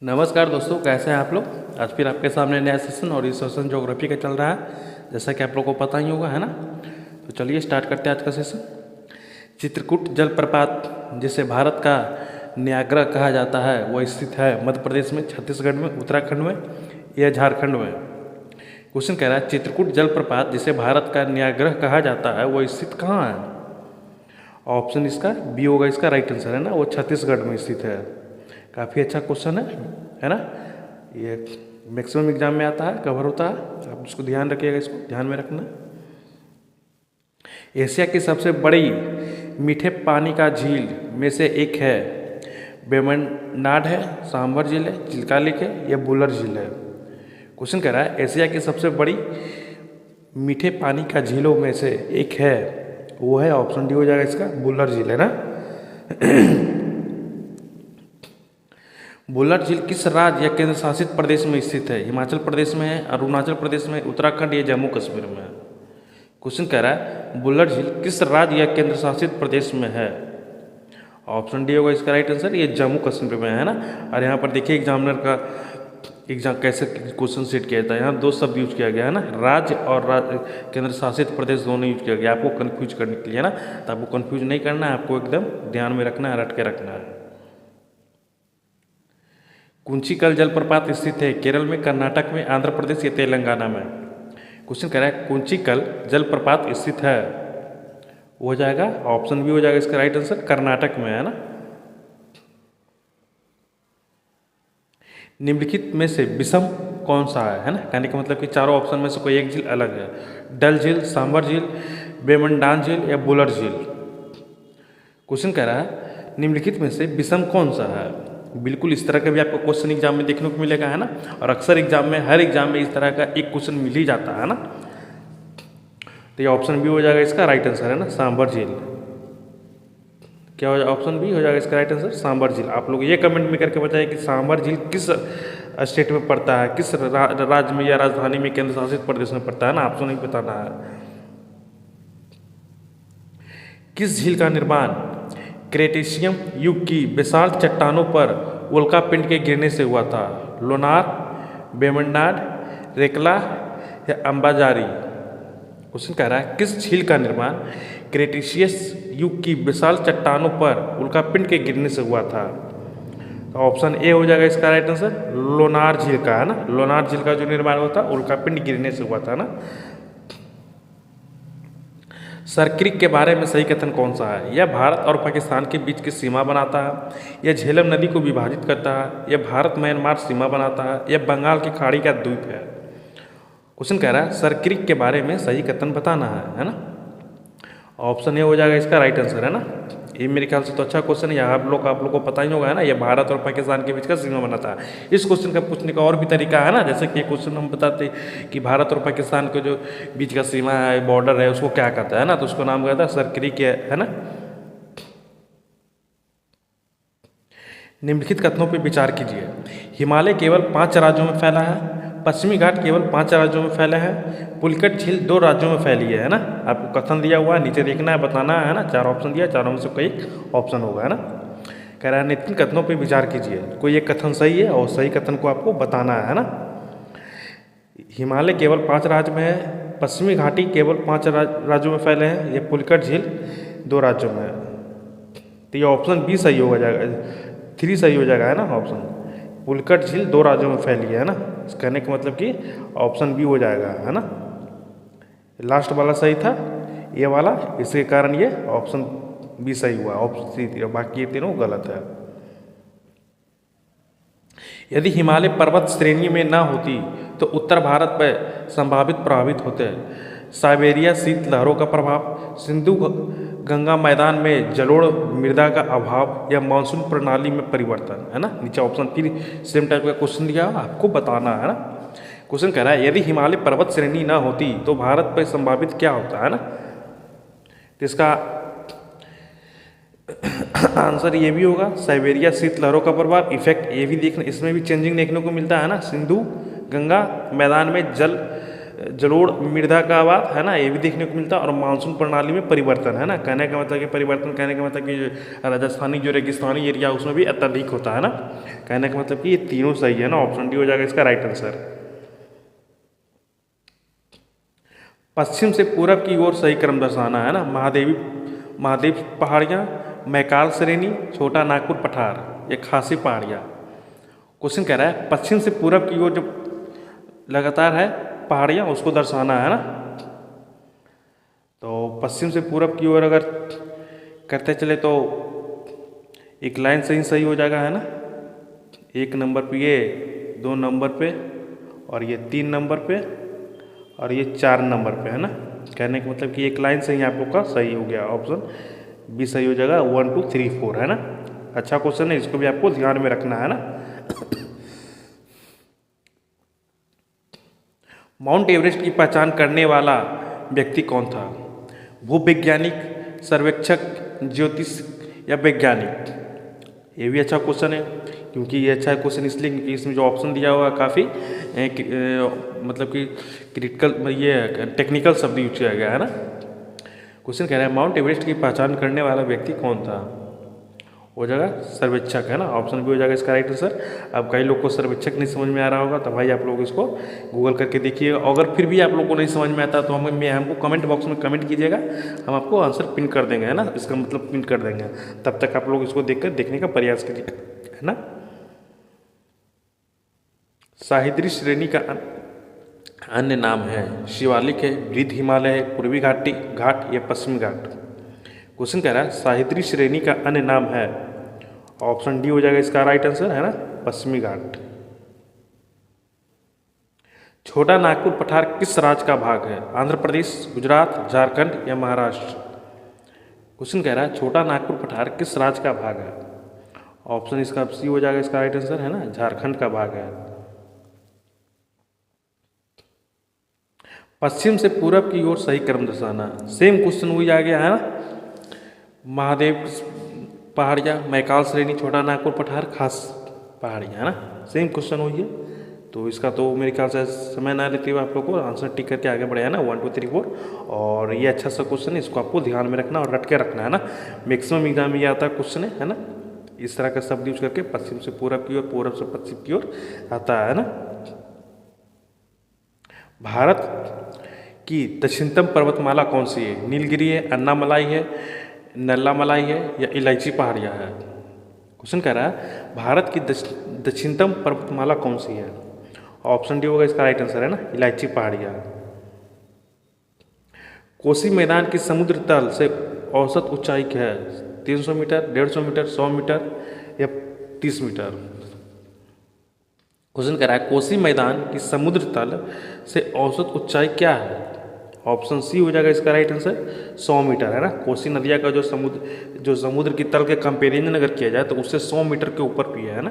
नमस्कार दोस्तों, कैसे हैं आप लोग। आज फिर आपके सामने नया सेशन और इस सेशन ज्योग्राफी का चल रहा है, जैसा कि आप लोगों को पता ही होगा, है ना। तो चलिए स्टार्ट करते हैं आज का सेशन। चित्रकूट जलप्रपात, जिसे भारत का न्याग्रा कहा जाता है, वह स्थित है मध्य प्रदेश में, छत्तीसगढ़ में, उत्तराखंड में या झारखंड में। क्वेश्चन कह रहा है चित्रकूट जलप्रपात जिसे भारत का न्याग्रह कहा जाता है वह स्थित कहाँ है। ऑप्शन इसका बी होगा, इसका राइट आंसर है ना, वो छत्तीसगढ़ में स्थित है। काफ़ी अच्छा क्वेश्चन है ना। ये मैक्सिमम एग्जाम में आता है, कवर होता है, आप इसको ध्यान रखिएगा, इसको ध्यान में रखना। एशिया की सबसे बड़ी मीठे पानी का झील में से एक है, वेम्बनाड है, सांभर झील है, चिल्का लेक है या बुलर झील है। क्वेश्चन कह रहा है एशिया की सबसे बड़ी मीठे पानी का झीलों में से एक है, वो है ऑप्शन डी हो जाएगा इसका, बुलर झील है ना। बुलर झील किस राज्य या केंद्र शासित प्रदेश में स्थित है। हिमाचल प्रदेश में है, अरुणाचल प्रदेश में, उत्तराखंड या जम्मू कश्मीर में है। क्वेश्चन कह रहा है बुलर झील किस राज्य या केंद्र शासित प्रदेश में है। ऑप्शन डी होगा इसका राइट आंसर, ये जम्मू कश्मीर में है ना। और यहाँ पर देखिए एग्जामिनर का एग्जाम कैसे क्वेश्चन सेट किया जाता है। यहाँ दो शब्द यूज किया गया है ना, राज्य और केंद्र शासित प्रदेश दोनों यूज किया गया आपको कन्फ्यूज करने के लिए ना। तो आपको कन्फ्यूज नहीं करना है, आपको एकदम ध्यान में रखना है, रट के रखना है। कुंचिकल जलप्रपात स्थित है केरल में, कर्नाटक में, आंध्र प्रदेश या तेलंगाना में। क्वेश्चन कह रहा है कुंचिकल जलप्रपात स्थित है, वो हो जाएगा ऑप्शन बी हो जाएगा इसका राइट आंसर, कर्नाटक में है ना। निम्नलिखित में से विषम कौन सा है ना, कहने का मतलब कि चारों ऑप्शन में से कोई एक झील अलग है। डल झील, सांभर झील, वेम्बनाड झील या बुलर झील। क्वेश्चन कह रहा है निम्नलिखित में से विषम कौन सा है। बिल्कुल इस तरह का भी आपको क्वेश्चन एग्जाम में देखने को मिलेगा, है ना। और अक्सर एग्जाम में, हर एग्जाम में इस तरह का एक क्वेश्चन मिल ही जाता है ना। तो ये ऑप्शन बी हो जाएगा इसका राइट आंसर है ना, सांभर झील। क्या हो जाएगा, ऑप्शन बी हो जाएगा इसका राइट आंसर, सांभर झील। आप लोग ये कमेंट में करके बताइए कि सांभर झील किस स्टेट में पड़ता है, किस राज्य में या राजधानी में, केंद्र शासित प्रदेश में पड़ता है ना, ऑप्शन नहीं बताना है। किस झील का निर्माण क्रेटेशियम युग की विशाल चट्टानों पर उल्कापिंड के गिरने से हुआ था। लोनार, वेम्बनाड, रेकला या अंबाजारी। क्वेश्चन कह रहा है किस झील का निर्माण क्रेटेशियस युग की विशाल चट्टानों पर उल्कापिंड के गिरने से हुआ था। तो ऑप्शन ए हो जाएगा इसका राइट आंसर, लोनार झील का है ना। लोनार झील का जो निर्माण हुआ था उल्कापिंड गिरने से हुआ था ना। सरक्रिक के बारे में सही कथन कौन सा है। यह भारत और पाकिस्तान के बीच की सीमा बनाता है, यह झेलम नदी को विभाजित करता है, यह भारत म्यांमार सीमा बनाता है, यह बंगाल की खाड़ी का द्वीप है। क्वेश्चन कह रहा है सरक्रिक के बारे में सही कथन बताना है ना। ऑप्शन ए हो जाएगा इसका राइट आंसर है ना। ये मेरे ख्याल से तो अच्छा क्वेश्चन है, आप लोग को पता ही होगा है ना। ये भारत और पाकिस्तान के बीच का सीमा बनाता है। इस क्वेश्चन का पूछने का और भी तरीका है ना, जैसे कि क्वेश्चन हम बताते कि भारत और पाकिस्तान के जो बीच का सीमा है, बॉर्डर है, उसको क्या कहता है ना, तो उसको नाम कहता है सरक्रिक है ना। निम्नलिखित कथनों पर विचार कीजिए। हिमालय केवल 5 राज्यों में फैला है, पश्चिमी घाट केवल 5 राज्यों में फैले हैं, पुलकट झील 2 राज्यों में फैली है ना। आपको कथन दिया हुआ है, नीचे देखना है, बताना है ना। 4 ऑप्शन दिया, चारों में से कोई एक ऑप्शन होगा, है ना। कह रहा है निम्न कथनों पर विचार कीजिए, कोई एक कथन सही है और सही कथन को आपको बताना है ना। हिमालय केवल 5 राज्य में है, पश्चिमी घाटी केवल 5 राज्यों में फैले हैं, ये पुलकट झील 2 राज्यों में है। तो ये ऑप्शन बी सही होगा जाएगा, 3 सही हो जाएगा, है ना। ऑप्शन पुलकट झील 2 राज्यों में फैली है ना। कहने का मतलब कि ऑप्शन बी हो जाएगा, है ना। लास्ट वाला सही था, ये वाला, इसके कारण ये ऑप्शन बी सही हुआ, ऑप्शन सी, बाकी ये तीनों गलत है। यदि हिमालय पर्वत श्रेणी में ना होती तो उत्तर भारत पर संभावित प्रभावित होते साइबेरिया शीत लहरों का प्रभाव, सिंधु गंगा मैदान में जलोढ़ मृदा का अभाव या मानसून प्रणाली में परिवर्तन, है ना। नीचे ऑप्शन फिर सेम टाइप का क्वेश्चन दिया, आपको बताना है ना। क्वेश्चन कह रहा है यदि हिमालय पर्वत श्रेणी ना होती तो भारत पर संभावित क्या होता है ना। तो इसका आंसर ये भी होगा, साइबेरिया शीत लहरों का प्रभाव इफेक्ट, ये भी देखने, इसमें भी चेंजिंग देखने को मिलता है ना। सिंधु गंगा मैदान में जलोढ़ मृदा का अभाव है ना, ये भी देखने को मिलता है। और मानसून प्रणाली में परिवर्तन है ना, कहने का मतलब कि परिवर्तन, कहने का मतलब कि राजस्थानी जो रेगिस्तानी एरिया उसमें भी अत्यधिक होता है ना, कहने का मतलब कि ये तीनों सही है ना, ऑप्शन डी हो जाएगा इसका राइट आंसर। पश्चिम से पूरब की ओर सही क्रम दर्शाना है ना, महादेव पहाड़ियाँ, मैकाल श्रेणी, छोटा नागपुर पठार, ये खासी पहाड़ियाँ। क्वेश्चन कह रहा है पश्चिम से पूरब की ओर जो लगातार है पहाड़ियाँ उसको दर्शाना है ना। तो पश्चिम से पूरब की ओर अगर करते चले तो एक लाइन से ही सही हो जाएगा है ना, 1 नंबर पे ये, 2 नंबर पे, और ये 3 नंबर पे, और ये 4 नंबर पे है ना, कहने का मतलब कि एक लाइन से ही आप लोग का सही हो गया, ऑप्शन बी सही हो जाएगा, 1 2 3 4 है ना। अच्छा क्वेश्चन है, इसको भी आपको ध्यान में रखना है ना। माउंट एवरेस्ट की पहचान करने वाला व्यक्ति कौन था? भूवैज्ञानिक, सर्वेक्षक, ज्योतिष या वैज्ञानिक? ये भी अच्छा क्वेश्चन है, क्योंकि ये अच्छा क्वेश्चन इसलिए क्योंकि इसमें जो ऑप्शन दिया हुआ है काफ़ी मतलब कि क्रिटिकल, ये टेक्निकल शब्द यूज किया गया है ना। क्वेश्चन कह रहा है माउंट एवरेस्ट की पहचान करने वाला व्यक्ति कौन था? हो जाएगा सर्वेक्षक है ना, ऑप्शन भी हो जाएगा इसका राइट आंसर। अब कई लोग को सर्वेक्षक नहीं समझ में आ रहा होगा तो भाई आप लोग इसको गूगल करके देखिए। अगर फिर भी आप लोग को नहीं समझ में आता तो हमको कमेंट बॉक्स में कमेंट कीजिएगा, हम आपको आंसर पिन कर देंगे है ना, इसका मतलब पिन कर देंगे। तब तक आप लोग इसको देखने का प्रयास कीजिए है ना। सह्याद्री श्रेणी का अन्य नाम है, शिवालिक है, वृद्ध हिमालय है, पूर्वी घाट या पश्चिमी घाट? क्वेश्चन कह रहा है सह्याद्री श्रेणी का अन्य नाम है, ऑप्शन डी हो जाएगा इसका राइट आंसर है ना, पश्चिमी घाट। छोटा नागपुर पठार किस राज्य का भाग है? आंध्र प्रदेश, गुजरात, झारखंड या महाराष्ट्र? क्वेश्चन कह रहा है छोटा नागपुर पठार किस राज्य का भाग है? ऑप्शन इसका सी हो जाएगा इसका राइट आंसर है ना, झारखंड का भाग है। पश्चिम से पूरब की ओर सही क्रम दर्शाना, सेम क्वेश्चन वही आ गया है ना। महादेव पहाड़ियाँ, मैकाल श्रेणी, छोटा नागपुर पठार, खास पहाड़ियाँ है ना, सेम क्वेश्चन हुई है। तो इसका तो मेरे ख्याल से समय ना लेते हुए आप लोग को आंसर टिक करके आगे बढ़े है ना, 1 2 3 4। और ये अच्छा सा क्वेश्चन है, इसको आपको ध्यान में रखना और रट के रखना है ना, मैक्सिमम एग्जाम में ये आता है क्वेश्चन है ना। इस तरह का शब्द यूज करके पश्चिम से पूरब की ओर, पूरब से पश्चिम की ओर आता है ना। भारत की दक्षिणतम पर्वतमाला कौन सी है? नीलगिरी है, अन्नामलाई है, नल्लामलाई है या इलायची पहाड़ियाँ है? क्वेश्चन कह रहा है भारत की दक्षिणतम पर्वतमाला कौन सी है? ऑप्शन डी होगा इसका राइट आंसर है ना, इलायची पहाड़ियाँ। कोसी मैदान की समुद्र तल से औसत ऊंचाई क्या है? 300 मीटर, 150 मीटर, 100 मीटर या 30 मीटर? क्वेश्चन कह रहा है कोसी मैदान की समुद्र तल से औसत ऊंचाई क्या है? ऑप्शन सी हो जाएगा इसका राइट आंसर, 100 मीटर है ना। कोसी नदिया का जो समुद्र की तल के कंपेरिजन अगर किया जाए तो उससे 100 मीटर के ऊपर भी है ना।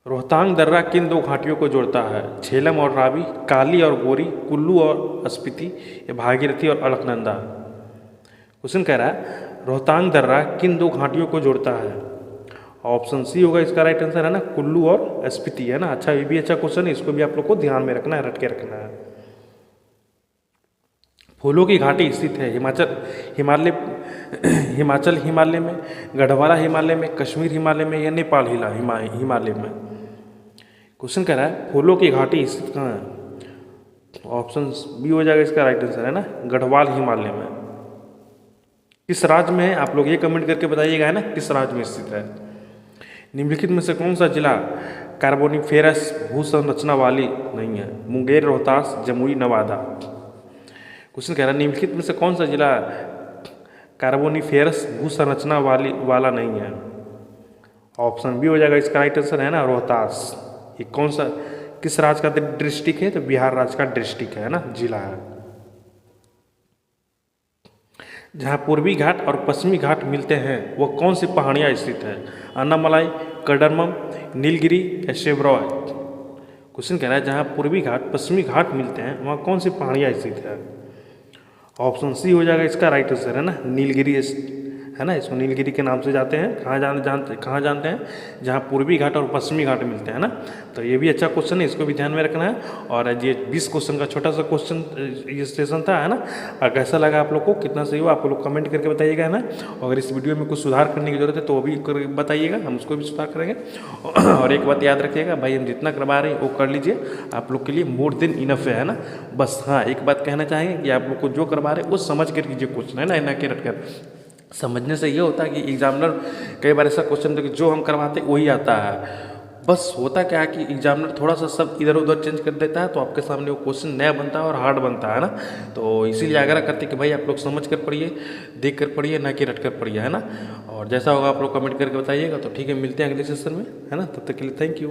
रोहतांग दर्रा किन 2 घाटियों को जोड़ता है? झेलम और रावी, काली और गोरी, कुल्लू और स्पीति या भागीरथी और अलकनंदा? क्वेश्चन कह रहा है रोहतांग दर्रा किन 2 घाटियों को जोड़ता है? ऑप्शन सी होगा इसका राइट आंसर है ना, कुल्लू और स्पीति है ना। अच्छा, ये भी अच्छा क्वेश्चन है, इसको भी आप लोग को ध्यान में रखना है, रट के रखना है। फूलों की घाटी स्थित है हिमाचल हिमालय में, गढ़वाला हिमालय में, कश्मीर हिमालय में या नेपाल हिमालय में? क्वेश्चन कह रहा है फूलों की घाटी स्थित कहाँ है? ऑप्शन बी हो जाएगा इसका राइट आंसर है ना, गढ़वाल हिमालय में। किस राज्य में है? आप लोग ये कमेंट करके बताइएगा है ना, किस राज्य में स्थित है। निम्नलिखित में से कौन सा जिला कार्बोनिफेरस भू संरचना वाली नहीं है? मुंगेर, रोहतास, जमुई, नवादा? क्वेश्चन कह रहा है निम्नलिखित में से कौन सा जिला कार्बोनिफेरस भू संरचना वाला नहीं है? ऑप्शन बी हो जाएगा इसका राइट आंसर है ना, रोहतास। ये कौन सा किस राज्य का डिस्ट्रिक्ट है? तो बिहार राज्य का डिस्ट्रिक्ट है ना, जिला है। जहाँ पूर्वी घाट और पश्चिमी घाट मिलते हैं वो कौन सी पहाड़ियाँ स्थित है? अन्नामलाई, कड़रमम, नीलगिरी या शेवरॉय? क्वेश्चन कह रहा है जहाँ पूर्वी घाट पश्चिमी घाट मिलते हैं वहाँ कौन सी पहाड़ियाँ स्थित है? ऑप्शन सी हो जाएगा इसका राइट आंसर है ना, नीलगिरी है ना, इसको नीलगिरी के नाम से जाते हैं। कहाँ जानते हैं, जहाँ पूर्वी घाट और पश्चिमी घाट मिलते हैं ना। तो ये भी अच्छा क्वेश्चन है, इसको भी ध्यान में रखना है। और ये 20 क्वेश्चन का छोटा सा क्वेश्चन ये सेशन था, है ना। और कैसा लगा आप लोग को, कितना सही हो, आप लोग कमेंट करके बताइएगा, है ना। अगर इस वीडियो में कुछ सुधार करने की जरूरत है तो वो भी बताइएगा, हम उसको भी सुधार करेंगे। और एक बात याद रखिएगा भाई, हम जितना करवा रहे हैं वो कर लीजिए, आप लोग के लिए मोर देन इनफ है ना। बस हाँ, एक बात कहना चाहेंगे कि आप लोग को जो करवा रहे हैं वो समझ कर कीजिए क्वेश्चन, है ना कि रट कर। समझने से ये होता है कि एग्जामिनर कई बार ऐसा क्वेश्चन देखिए जो हम करवाते वही आता है। बस होता क्या है कि एग्जामिनर थोड़ा सा सब इधर उधर चेंज कर देता है, तो आपके सामने वो क्वेश्चन नया बनता है और हार्ड बनता है ना। तो इसीलिए आग्रह करते कि भाई आप लोग समझ कर पढ़िए, देख कर पढ़िए, ना कि रट कर पढ़िए, है ना। और जैसा होगा आप लोग कमेंट करके बताइएगा। तो ठीक है, मिलते हैं अगले सेशन में, है ना। तब तक के लिए थैंक यू।